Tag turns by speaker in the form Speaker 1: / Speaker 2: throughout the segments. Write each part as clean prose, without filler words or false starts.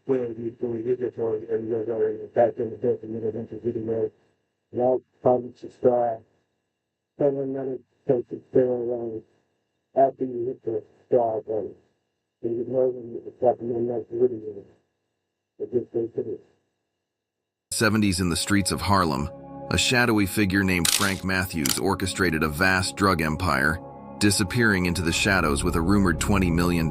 Speaker 1: where you doing your story and you're going back in the book and you're into video. Like, comment, subscribe. Tell another take it there after you hit the subscribe button. So you know when you're talking on next video. But just stay to this.
Speaker 2: 70s in the streets of Harlem, a shadowy figure named Frank Matthews orchestrated a vast drug empire, disappearing into the shadows with a rumored $20 million.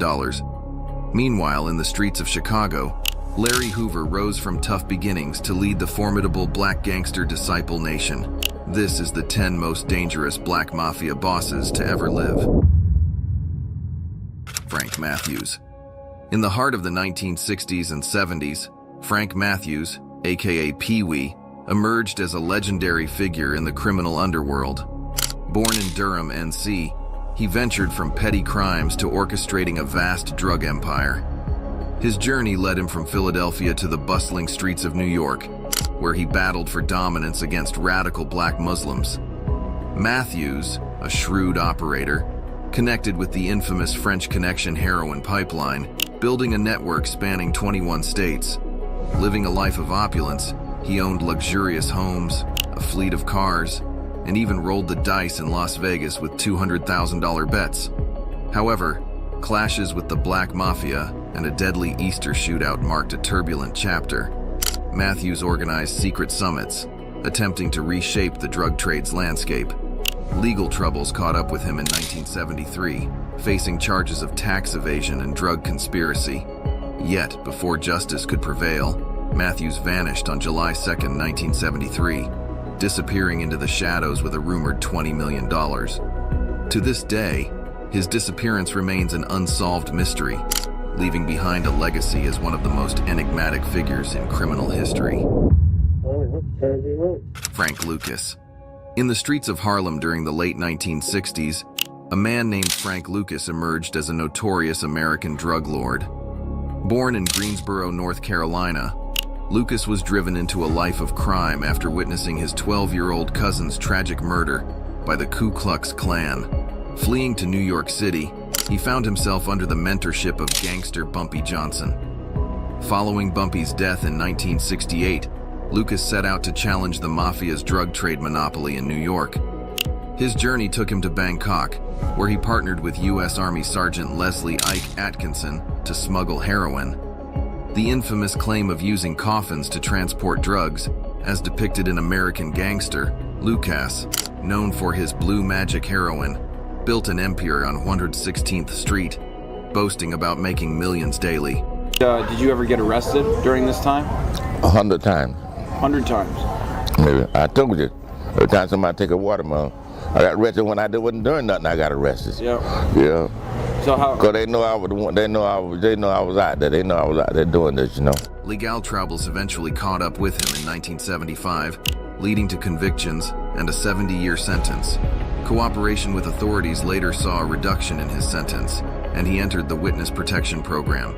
Speaker 2: Meanwhile, in the streets of Chicago, Larry Hoover rose from tough beginnings to lead the formidable black gangster disciple nation. This is the 10 most dangerous black mafia bosses to ever live. Frank Matthews. In the heart of the 1960s and 70s, Frank Matthews, aka Pee-wee, emerged as a legendary figure in the criminal underworld. Born in Durham, NC, he ventured from petty crimes to orchestrating a vast drug empire. His journey led him from Philadelphia to the bustling streets of New York, where he battled for dominance against radical black Muslims. Matthews, a shrewd operator, connected with the infamous French Connection heroin pipeline, building a network spanning 21 states. Living a life of opulence, he owned luxurious homes, a fleet of cars, and even rolled the dice in Las Vegas with $200,000 bets. However, clashes with the Black Mafia and a deadly Easter shootout marked a turbulent chapter. Matthews organized secret summits, attempting to reshape the drug trade's landscape. Legal troubles caught up with him in 1973, facing charges of tax evasion and drug conspiracy. Yet, before justice could prevail, Matthews vanished on July 2, 1973, disappearing into the shadows with a rumored $20 million. To this day, his disappearance remains an unsolved mystery, leaving behind a legacy as one of the most enigmatic figures in criminal history. Frank Lucas. In the streets of Harlem during the late 1960s, a man named Frank Lucas emerged as a notorious American drug lord. Born in Greensboro, North Carolina, Lucas was driven into a life of crime after witnessing his 12-year-old cousin's tragic murder by the Ku Klux Klan. Fleeing to New York City, he found himself under the mentorship of gangster Bumpy Johnson. Following Bumpy's death in 1968, Lucas set out to challenge the Mafia's drug trade monopoly in New York. His journey took him to Bangkok, where he partnered with U.S. Army Sergeant Leslie Ike Atkinson to smuggle heroin. The infamous claim of using coffins to transport drugs, as depicted in American Gangster, Lucas, known for his blue magic heroin, built an empire on 116th Street, boasting about making millions daily.
Speaker 3: Did you ever get arrested during this time?
Speaker 4: 100 times.
Speaker 3: 100 times?
Speaker 4: Maybe. I told you, every time somebody take a watermelon, I got arrested when I wasn't doing nothing. I got arrested.
Speaker 3: Yeah.
Speaker 4: Yeah.
Speaker 3: So how?
Speaker 4: Cause they know I was. They know I was out there. They know I was out there doing this. You know.
Speaker 2: Legal troubles eventually caught up with him in 1975, leading to convictions and a 70-year sentence. Cooperation with authorities later saw a reduction in his sentence, and he entered the Witness Protection Program.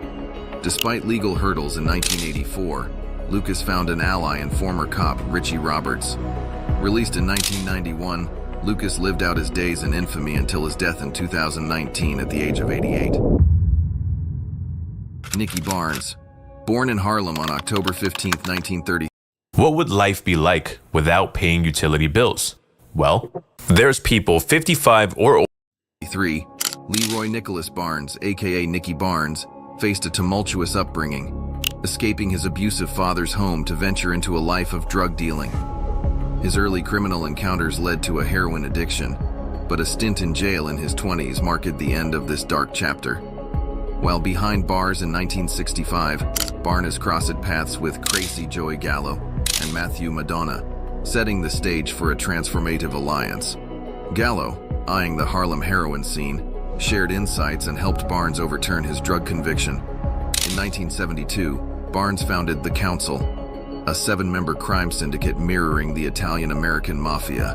Speaker 2: Despite legal hurdles in 1984, Lucas found an ally in former cop Richie Roberts. Released in 1991, Lucas lived out his days in infamy until his death in 2019 at the age of 88. Nicky Barnes. Born in Harlem on October 15, 1930.
Speaker 5: What would life be like without paying utility bills? Well, there's people 55 or older.
Speaker 2: Leroy Nicholas Barnes, aka Nicky Barnes, faced a tumultuous upbringing, escaping his abusive father's home to venture into a life of drug dealing. His early criminal encounters led to a heroin addiction, but a stint in jail in his 20s marked the end of this dark chapter. While behind bars in 1965, Barnes crossed paths with Crazy Joey Gallo and Matthew Madonna, setting the stage for a transformative alliance. Gallo, eyeing the Harlem heroin scene, shared insights and helped Barnes overturn his drug conviction. In 1972, Barnes founded The Council, a 7-member crime syndicate mirroring the Italian-American Mafia.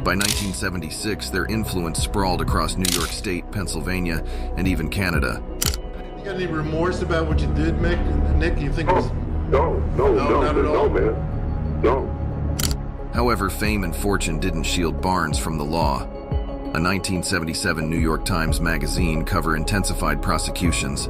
Speaker 2: By 1976, their influence sprawled across New York State, Pennsylvania, and even Canada.
Speaker 6: You got any remorse about what you did, Nick? You think it was...
Speaker 7: No,
Speaker 6: not at all?
Speaker 7: man. No.
Speaker 2: However, fame and fortune didn't shield Barnes from the law. A 1977 New York Times magazine cover intensified prosecutions,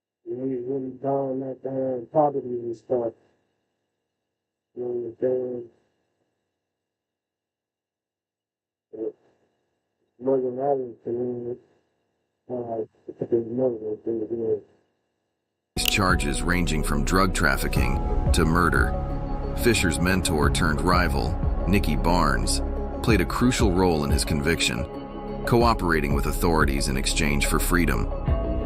Speaker 1: And we really down that damn poverty and stuff. You know what I'm saying? It wasn't having to me. There's no thing to do.
Speaker 2: Charges ranging from drug trafficking to murder. Fisher's mentor turned rival, Nicky Barnes, played a crucial role in his conviction, cooperating with authorities in exchange for freedom.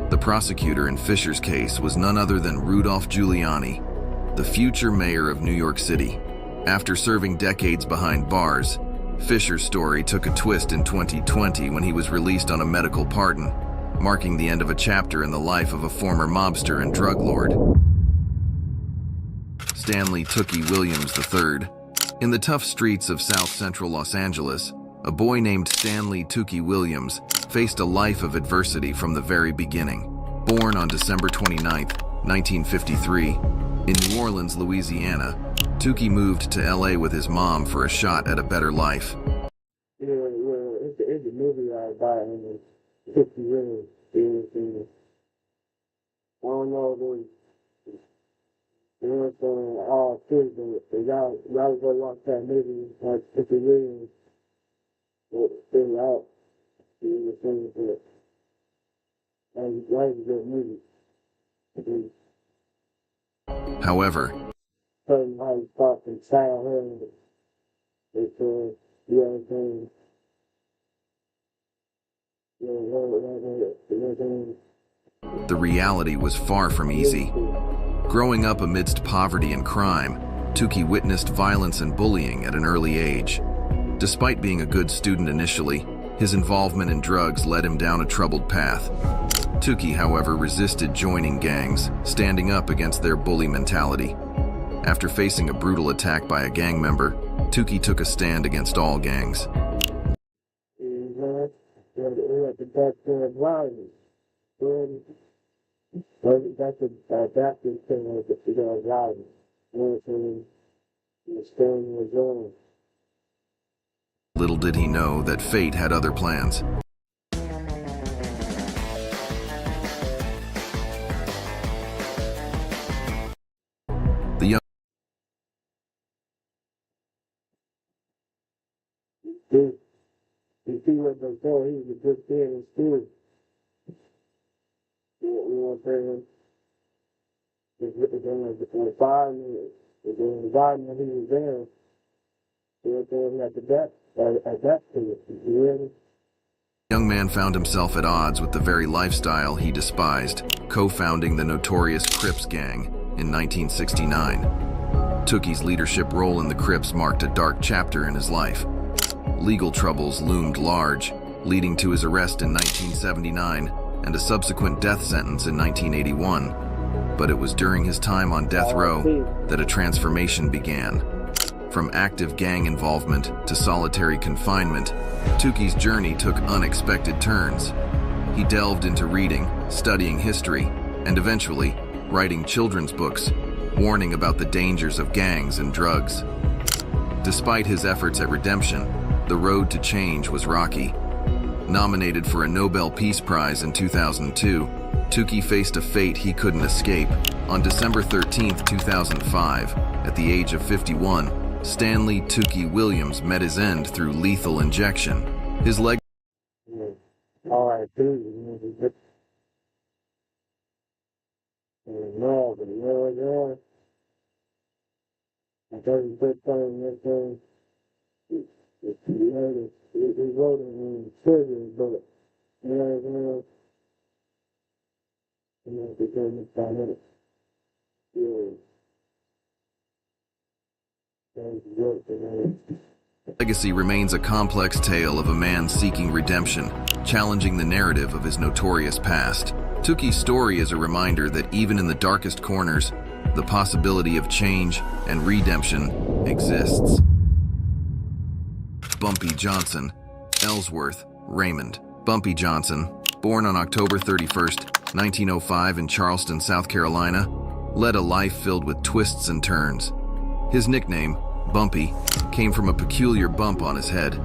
Speaker 2: The prosecutor in Fisher's case was none other than Rudolph Giuliani, the future mayor of New York City. After serving decades behind bars, Fisher's story took a twist in 2020 when he was released on a medical pardon, marking the end of a chapter in the life of a former mobster and drug lord. Stanley Tookie Williams III. In the tough streets of South Central Los Angeles, a boy named Stanley Tookie Williams faced a life of adversity from the very beginning. Born on December 29, 1953, in New Orleans, Louisiana, Tookie moved to LA with his mom for a shot at a better life.
Speaker 1: Yeah, it's a movie I buy in 50 rings. I don't know if you know what I'm saying, all kids, but y'all go watch that movie, like 50 rings. It's still out. You know what I'm saying? And it's a good movie.
Speaker 2: However,
Speaker 1: Certain how you start from childhood, it's you know what I'm saying?
Speaker 2: the reality was far from easy. Growing up amidst poverty and crime, Tookie witnessed violence and bullying at an early age. Despite being a good student initially, his involvement in drugs led him down a troubled path. Tookie, however, resisted joining gangs, standing up against their bully mentality. After facing a brutal attack by a gang member, Tookie took a stand against all gangs.
Speaker 1: That's a adaptive thing with the violence. You know what I'm saying? Staying in the zone.
Speaker 2: Little did he know that fate had other plans. The young
Speaker 1: You see what they say, he was a good kid in school. You know what I'm saying? The environment he was in, you know what I'm saying, at that point, you hear me?
Speaker 2: The young man found himself at odds with the very lifestyle he despised, co-founding the notorious Crips gang in 1969. Tookie's leadership role in the Crips marked a dark chapter in his life. Legal troubles loomed large, leading to his arrest in 1979 and a subsequent death sentence in 1981. But it was during his time on death row that a transformation began. From active gang involvement to solitary confinement, Tookie's journey took unexpected turns. He delved into reading, studying history, and eventually writing children's books, warning about the dangers of gangs and drugs. Despite his efforts at redemption, the road to change was rocky. Nominated for a Nobel Peace Prize in 2002, Tookie faced a fate he couldn't escape. On December 13, 2005, at the age of 51, Stanley Tookie Williams met his end through lethal injection. His leg.
Speaker 1: All right, dude. No, but yeah. I thought he put something that thing. He wrote it in prison, but you know, because it's dynamic.
Speaker 2: Legacy remains a complex tale of a man seeking redemption, challenging the narrative of his notorious past. Tookie's story is a reminder that even in the darkest corners, the possibility of change and redemption exists. Bumpy Johnson, Ellsworth, Raymond. Bumpy Johnson, born on October 31st, 1905 in Charleston, South Carolina, led a life filled with twists and turns. His nickname, Bumpy, came from a peculiar bump on his head.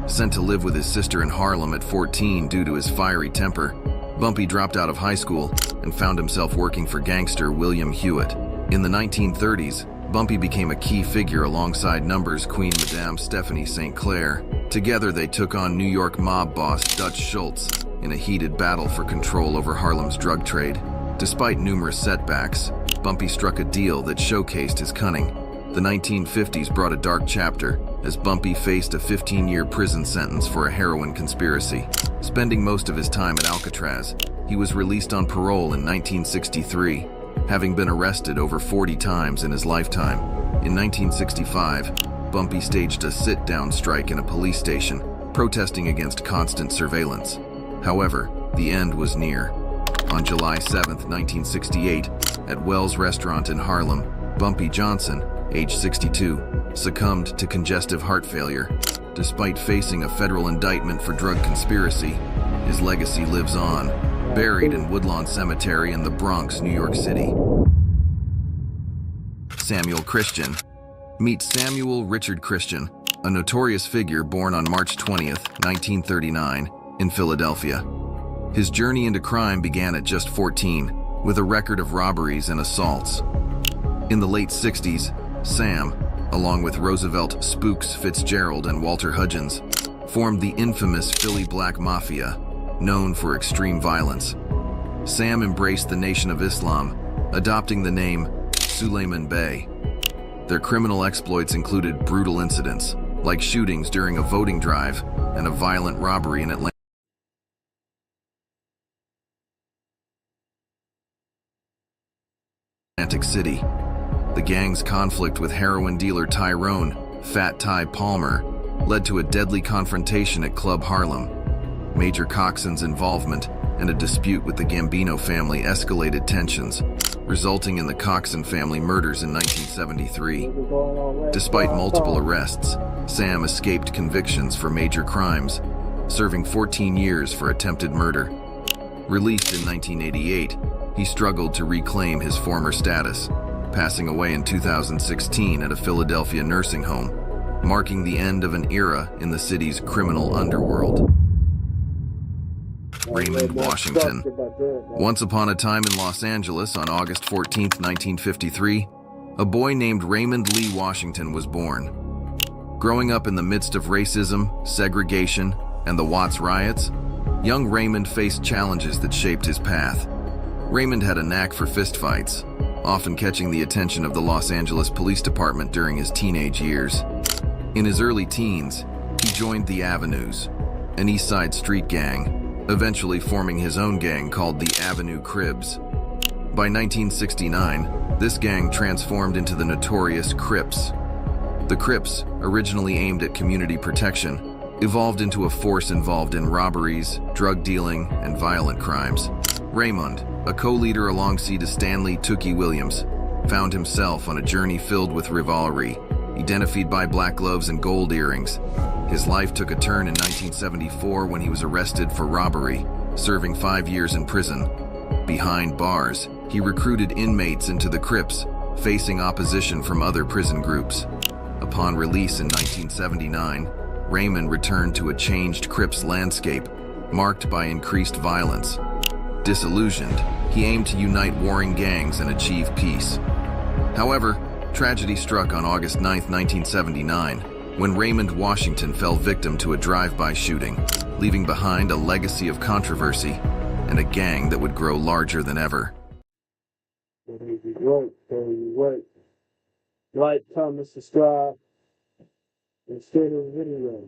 Speaker 2: Sent to live with his sister in Harlem at 14 due to his fiery temper, Bumpy dropped out of high school and found himself working for gangster William Hewitt. In the 1930s, Bumpy became a key figure alongside Numbers Queen Madame Stephanie St. Clair. Together they took on New York mob boss Dutch Schultz in a heated battle for control over Harlem's drug trade. Despite numerous setbacks, Bumpy struck a deal that showcased his cunning. The 1950s brought a dark chapter as Bumpy faced a 15-year prison sentence for a heroin conspiracy. Spending most of his time at Alcatraz, he was released on parole in 1963, having been arrested over 40 times in his lifetime. In 1965, Bumpy staged a sit-down strike in a police station, protesting against constant surveillance. However, the end was near. On July 7, 1968, at Wells Restaurant in Harlem, Bumpy Johnson, age 62, succumbed to congestive heart failure. Despite facing a federal indictment for drug conspiracy, his legacy lives on, buried in Woodlawn Cemetery in the Bronx, New York City. Samuel Christian. Meet Samuel Richard Christian, a notorious figure born on March 20th, 1939, in Philadelphia. His journey into crime began at just 14, with a record of robberies and assaults. In the late 60s, Sam, along with Roosevelt Spooks Fitzgerald and Walter Hudgens, formed the infamous Philly Black Mafia, known for extreme violence. Sam embraced the Nation of Islam, adopting the name Suleiman Bey. Their criminal exploits included brutal incidents, like shootings during a voting drive and a violent robbery in Atlantic City. The gang's conflict with heroin dealer Tyrone "Fat Ty" Palmer led to a deadly confrontation at Club Harlem. Major Coxon's involvement and a dispute with the Gambino family escalated tensions, resulting in the Coxon family murders in 1973. Despite multiple arrests, Sam escaped convictions for major crimes, serving 14 years for attempted murder. Released in 1988, he struggled to reclaim his former status, passing away in 2016 at a Philadelphia nursing home, marking the end of an era in the city's criminal underworld. Raymond Washington. Once upon a time in Los Angeles on August 14, 1953, a boy named Raymond Lee Washington was born. Growing up in the midst of racism, segregation, and the Watts riots, young Raymond faced challenges that shaped his path. Raymond had a knack for fistfights, often catching the attention of the Los Angeles Police Department during his teenage years. In his early teens, he joined the Avenues, an East Side street gang, eventually forming his own gang called the Avenue Cribs. By 1969, this gang transformed into the notorious Crips. The Crips, originally aimed at community protection, evolved into a force involved in robberies, drug dealing, and violent crimes. Raymond, a co-leader alongside Stanley "Tookie" Williams, found himself on a journey filled with rivalry, identified by black gloves and gold earrings. His life took a turn in 1974 when he was arrested for robbery, serving 5 years in prison. Behind bars, he recruited inmates into the Crips, facing opposition from other prison groups. Upon release in 1979, Raymond returned to a changed Crips landscape, marked by increased violence. Disillusioned, he aimed to unite warring gangs and achieve peace. However, tragedy struck on August 9, 1979, when Raymond Washington fell victim to a drive-by shooting, leaving behind a legacy of controversy and a gang that would grow larger than ever.
Speaker 1: Like, comment, subscribe, and share the video.